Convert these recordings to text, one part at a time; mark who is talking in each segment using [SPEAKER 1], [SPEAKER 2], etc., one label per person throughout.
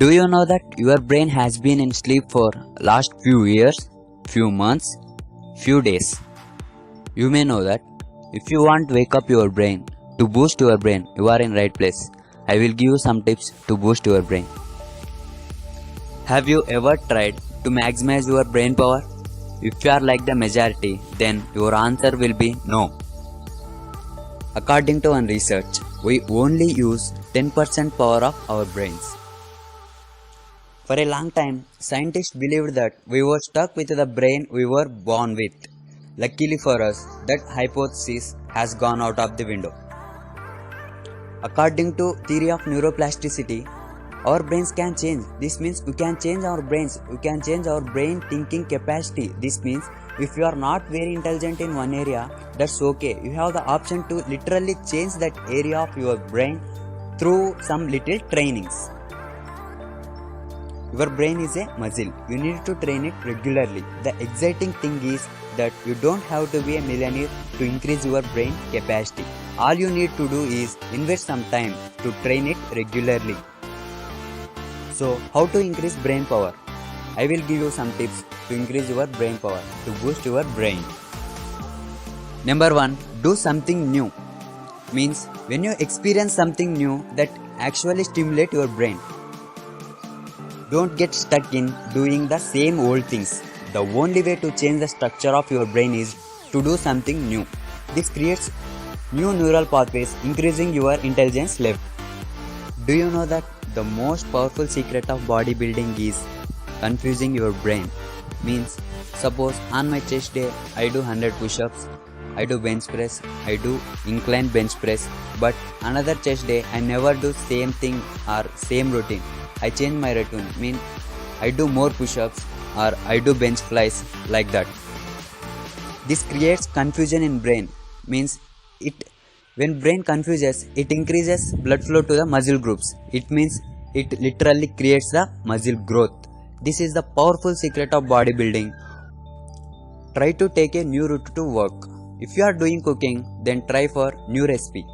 [SPEAKER 1] Do you know that your brain has been in sleep for last few years, few months, few days? You may know that if you want to wake up your brain, to boost your brain, you are in right place. I will give you some tips to boost your brain. Have you ever tried to maximize your brain power? If you are like the majority, then your answer will be no. According to one research, we only use 10% power of our brains. For a long time, scientists believed that we were stuck with the brain we were born with. Luckily for us, that hypothesis has gone out of the window. According to theory of neuroplasticity, our brains can change. This means we can change our brains. We can change our brain thinking capacity. This means if you are not very intelligent in one area, that's okay. You have the option to literally change that area of your brain through some little trainings. Your brain is a muscle. You need to train it regularly. The exciting thing is that you don't have to be a millionaire to increase your brain capacity. All you need to do is invest some time to train it regularly. So, how to increase brain power? I will give you some tips to increase your brain power, to boost your brain. Number 1, do something new. Means when you experience something new that actually stimulate your brain. Don't get stuck in doing the same old things. The only way to change the structure of your brain is to do something new. This creates new neural pathways, increasing your intelligence level. Do you know that the most powerful secret of bodybuilding is confusing your brain? Means, suppose on my chest day, I do 100 push-ups, I do bench press, I do incline bench press, but another chest day, I never do same thing or same routine. I change my routine, mean I do more push-ups or I do bench flies, like that. This creates confusion in brain, means when brain confuses, it increases blood flow to the muscle groups. It means it literally creates the muscle growth. This is the powerful secret of bodybuilding. Try to take a new route to work. If you are doing cooking, then try for new recipe.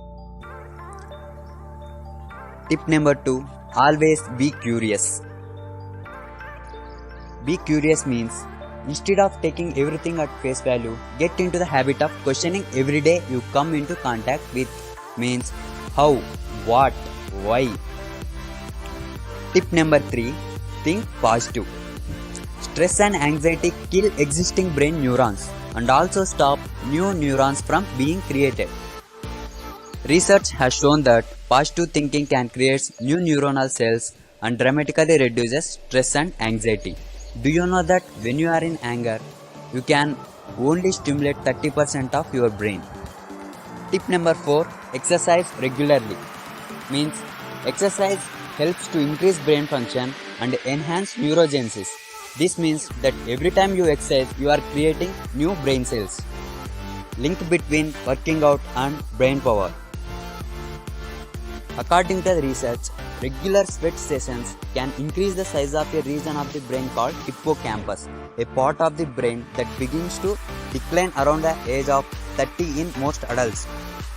[SPEAKER 1] Tip number 2, always be curious. Be curious means instead of taking everything at face value, get into the habit of questioning every day you come into contact with. Means how, what, why. Tip number 3, think positive. Stress and anxiety kill existing brain neurons and also stop new neurons from being created. Research has shown that positive thinking can create new neuronal cells and dramatically reduces stress and anxiety. Do you know that when you are in anger, you can only stimulate 30% of your brain? Tip number 4, exercise regularly. Means exercise helps to increase brain function and enhance neurogenesis. This means that every time you exercise, you are creating new brain cells. Link between working out and brain power. According to the research, regular sweat sessions can increase the size of a region of the brain called hippocampus, a part of the brain that begins to decline around the age of 30 in most adults.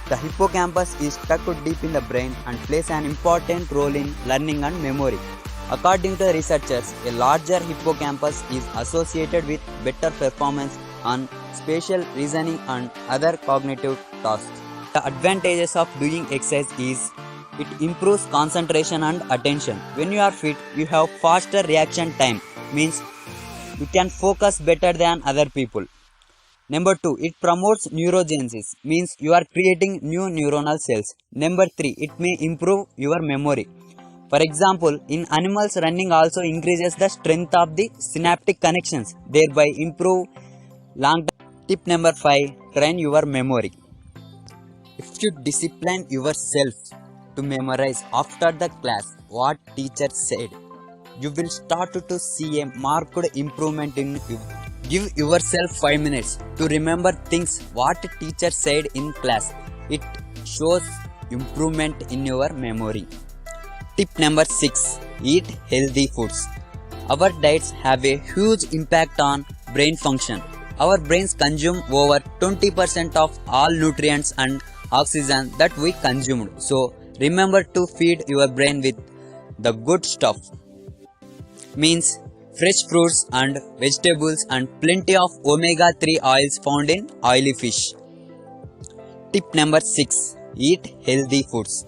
[SPEAKER 1] The hippocampus is stuck deep in the brain and plays an important role in learning and memory. According to the researchers, a larger hippocampus is associated with better performance on spatial reasoning and other cognitive tasks. The advantages of doing exercise is it improves concentration and attention. When you are fit, you have faster reaction time, means you can focus better than other people. Number 2, it promotes neurogenesis, means you are creating new neuronal cells. Number 3, it may improve your memory. For example, in animals, running also increases the strength of the synaptic connections, thereby improve long-term. Tip number 5, train your memory. If you discipline yourself to memorize after the class what teacher said, you will start to see a marked improvement in you. Give yourself 5 minutes to remember things what teacher said in class. It shows improvement in your memory. Tip number 6, eat healthy foods. Our diets have a huge impact on brain function. Our brains consume over 20% of all nutrients and oxygen that we consumed. So remember to feed your brain with the good stuff. means fresh fruits and vegetables and plenty of omega-3 oils found in oily fish. Tip number 6. Eat healthy foods.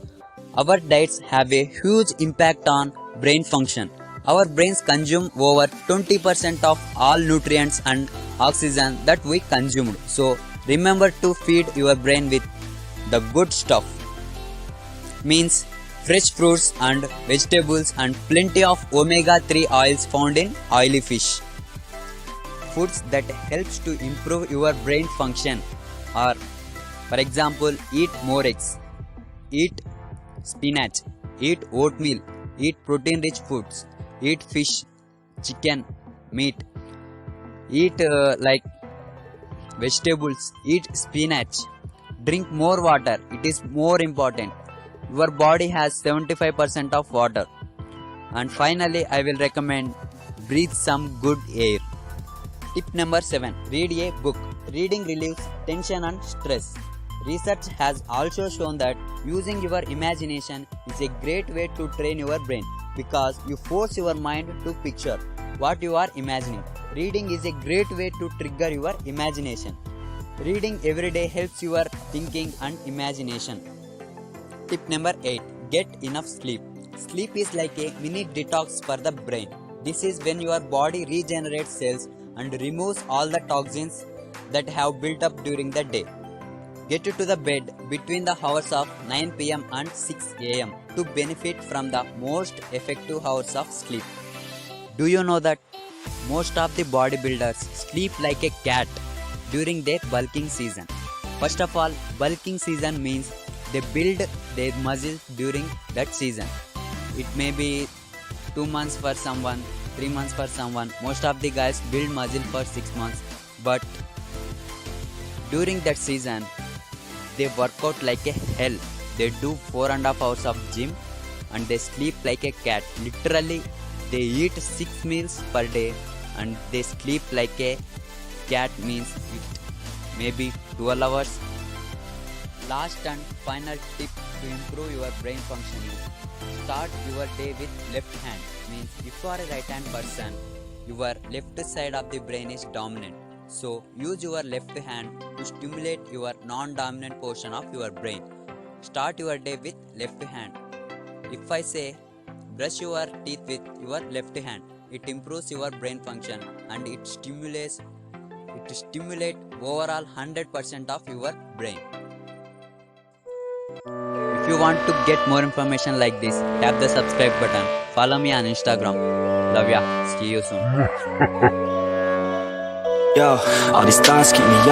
[SPEAKER 1] Our diets have a huge impact on brain function. Our brains consume over 20% of all nutrients and oxygen that we consumed. So remember to feed your brain with the good stuff. Means fresh fruits and vegetables and plenty of omega-3 oils found in oily fish. Foods that helps to improve your brain function are, for example, eat more eggs, eat spinach, eat oatmeal, eat protein-rich foods, eat fish, chicken, meat, eat like vegetables, eat spinach, drink more water. It is more important. Your body has 75% of water. And finally, I will recommend breathe some good air. Tip number 7. Read a book. Reading relieves tension and stress. Research has also shown that using your imagination is a great way to train your brain because you force your mind to picture what you are imagining. Reading is a great way to trigger your imagination. Reading every day helps your thinking and imagination. Tip number 8. Get enough sleep. Sleep is like a mini detox for the brain. This is when your body regenerates cells and removes all the toxins that have built up during the day. Get to the bed between the hours of 9 pm and 6 am to benefit from the most effective hours of sleep. Do you know that most of the bodybuilders sleep like a cat during their bulking season? First of all, bulking season means they build their muscles during that season. It may be 2 months for someone, 3 months for someone. Most of the guys build muscle for 6 months, but during that season they work out like a hell. They do 4.5 hours of gym and they sleep like a cat. Literally, they eat 6 meals per day and they sleep like a cat, means it maybe 12 hours. Last and final tip to improve your brain function is start your day with left hand. Means if you are a right hand person, your left side of the brain is dominant. So use your left hand to stimulate your non-dominant portion of your brain. Start your day with left hand. If I say brush your teeth with your left hand, it improves your brain function and it stimulates overall 100% of your brain. If you want to get more information like this, tap the subscribe button. Follow me on Instagram. Love ya. See you soon.
[SPEAKER 2] Yo, all these thoughts keep me up